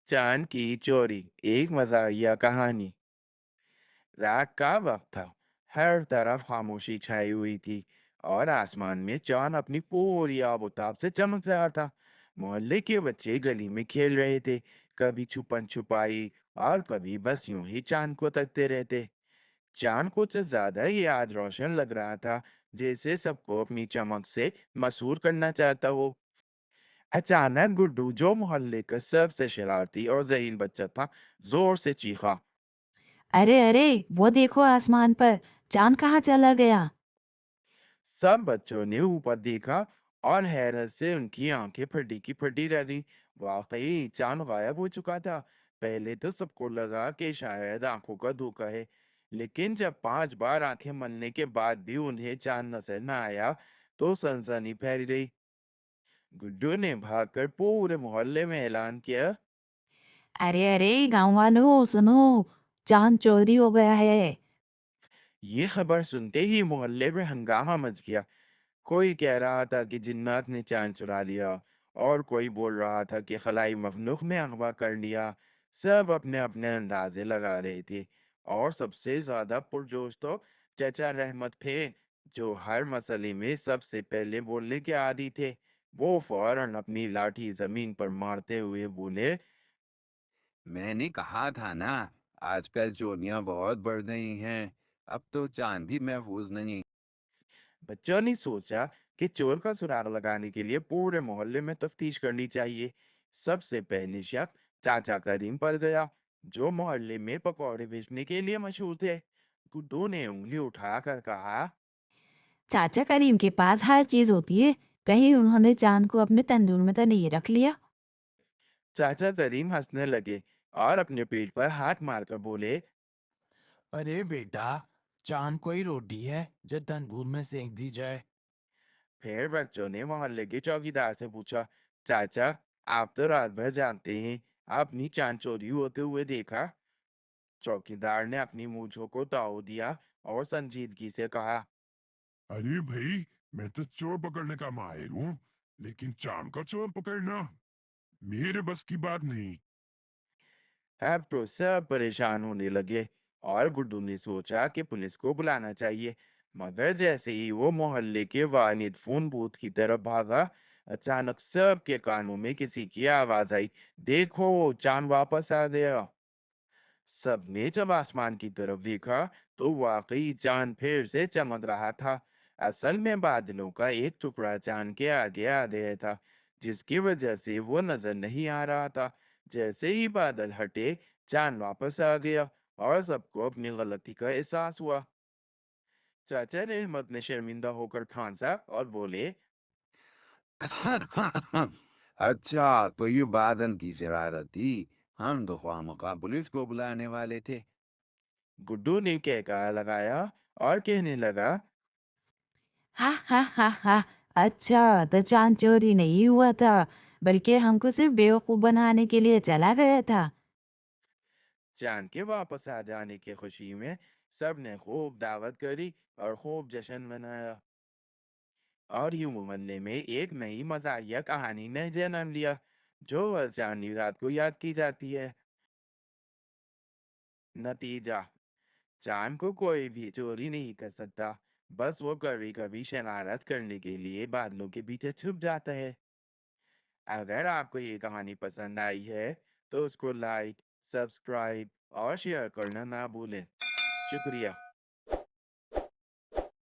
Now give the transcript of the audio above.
चांद की चोरी एक मजाकिया कहानी। रात का वक्त था। हर तरफ खामोशी छाई हुई थी और आसमान में चांद अपनी पूरी आबोताब से चमक रहा था। मोहल्ले के बच्चे गली में खेल रहे थे, कभी छुपन छुपाई और कभी बस यूं ही चांद को तकते रहते। चांद कुछ ज्यादा ही आज रोशन लग रहा था, जैसे सबको अपनी चमक से मशहूर करना चाहता हो। अचानक गुड्डू, जो मोहल्ले का सबसे शरारती और जहीन बच्चा था, जोर से चीखा। अरे अरे, वो देखो आसमान पर चांद कहाँ चला गया। सब बच्चों ने ऊपर देखा और हैरत से उनकी आंखें फटी की फटी रह गई। वाकई चांद गायब हो चुका था। पहले तो सबको लगा कि शायद आंखों का धोखा है, लेकिन जब 5 बार आंखें मलने के बाद भी उन्हें चांद नजर न आया, तो सनसनी फैल गई। गुड्डू ने भागकर पूरे मोहल्ले में ऐलान किया। अरे अरे, गांव वालों सुनो, चांद चोरी हो गया है। ये खबर सुनते ही मोहल्ले में हंगामा मच गया। कोई कह रहा था कि जिन्नात ने चांद चुरा लिया, और कोई बोल रहा था कि खलाई मखलूक ने अगवा कर लिया। सब अपने अपने अंदाजे लगा रहे थे, और सबसे ज्यादा पुरजोश तो चचा रहमत थे, जो हर मसले में सबसे पहले बोलने के आदी थे। वो फौरन अपनी लाठी जमीन पर मारते हुए बोले। मैंने कहा था ना, आजकल चोरियां बहुत बढ़ गई हैं। अब तो चांद भी महफूज नहीं। बच्चों ने सोचा कि चोर का सुराग लगाने के लिए पूरे मोहल्ले में तफ्तीश करनी चाहिए। सबसे पहले शक चाचा करीम पर गया, जो मोहल्ले में पकौड़े बेचने के लिए मशहूर थे। गुड्डू ने उंगली उठाकर कहा। चाचा करीम के पास हर चीज होती है, कहीं उन्होंने चांद को अपने तंदूर में तो नहीं रख लिया। चाचा करीम हंसने लगे और अपने पेट पर हाथ मारकर बोले। अरे बेटा, चांद कोई रोटी है जो तंदूर में सेक दी जाए। फिर बच्चों ने मोहल्ले के चौकीदार से पूछा, चाचा, आप तो रात भर जानते हैं, आपने चांद चोरी होते हुए देखा? चौकीदार ने अपनी मूंछों को ताव दिया और संजीदगी से कहा। अरे भाई, मैं तो चोर पकड़ने का माहिर हूँ, लेकिन चांद का चोर पकड़ना मेरे बस की बात नहीं। अब तो सब परेशान होने लगे, और गुड्डू ने सोचा कि पुलिस को बुलाना चाहिए। मगर जैसे ही वो मोहल्ले के वाहिद फोन बूथ की तरफ भागा, अचानक सबके कानों में किसी की आवाज आई। देखो, चांद वापस आ गया। सबने जब आसमान की तरफ देखा, तो वाकई चांद फिर से चमक रहा था। असल में बादलों का एक टुकड़ा चांद के आगे आ गया था, जिसकी वजह से वो नजर नहीं आ रहा था। जैसे ही बादल हटे, चांद वापस आ गया और सबको अपनी गलती का एहसास हुआ। चाचा रहमत ने शर्मिंदा होकर खांसा और बोले। अच्छा, तो ये बादल की शरारत थी। हम तो ख्वामखा पुलिस को बुलाने वाले थे। गुड्डू ने कहका लगाया और कहने लगा। हा हा हा हा। अच्छा, तो चांद चोरी नहीं हुआ था, बल्कि हमको सिर्फ बेवकूफ बनाने के लिए चला गया था। चांद के वापस आ जाने की खुशी में सबने खूब दावत करी और खूब जश्न मनाया। और यूं मोहल्ले में एक नई मजाकिया कहानी ने जन्म लिया, जो हर चांदनी रात को याद की जाती है। नतीजा, चांद को कोई भी चोरी नहीं कर सकता, बस वो कभी कभी शरारत करने के लिए बादलों के पीछे छुप जाता है। अगर आपको ये कहानी पसंद आई है, तो उसको लाइक, सब्सक्राइब और शेयर करना ना भूलें। शुक्रिया।